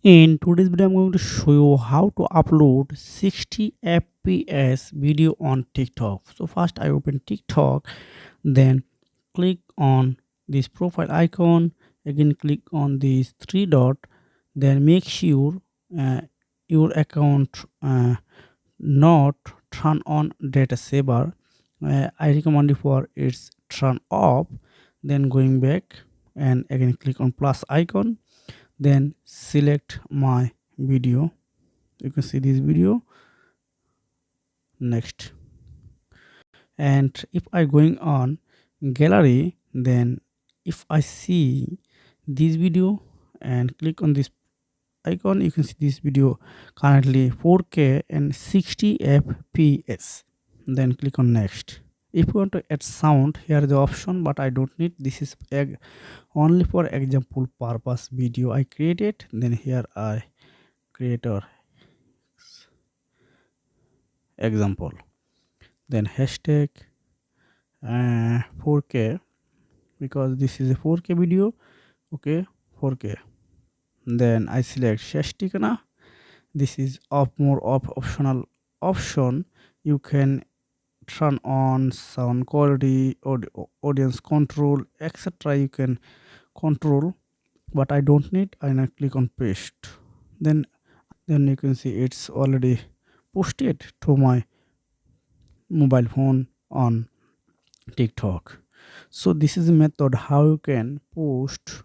In today's video, I'm going to show you how to upload 60 fps video on TikTok. So first I open TikTok, then click on this profile icon, again click on this three dot, then make sure uh, your account not turn on data saver. I recommend you for its turn off. Then going back and again click on plus icon, then select my video. You can see this video. Next, and if I going on gallery, then if I see this video and click on this icon, you can see this video currently 4K and 60 fps. Then click on next. If you want to add sound, here is the option, but I don't need. This is only for example purpose video I created. Then here I creator example, then hashtag 4K, because this is a 4K video. Okay, 4K. Then I select shashtikana. This is more of optional option. You can turn on sound quality, audience control, etc. You can control, but I don't need. I now click on paste. Then you can see it's already posted to my mobile phone on TikTok. So this is a method how you can post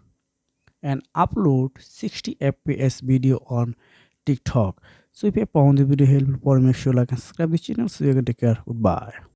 and upload 60 fps video on TikTok. So if you found the video helpful, make sure like and subscribe the channel. So you can take care. Goodbye.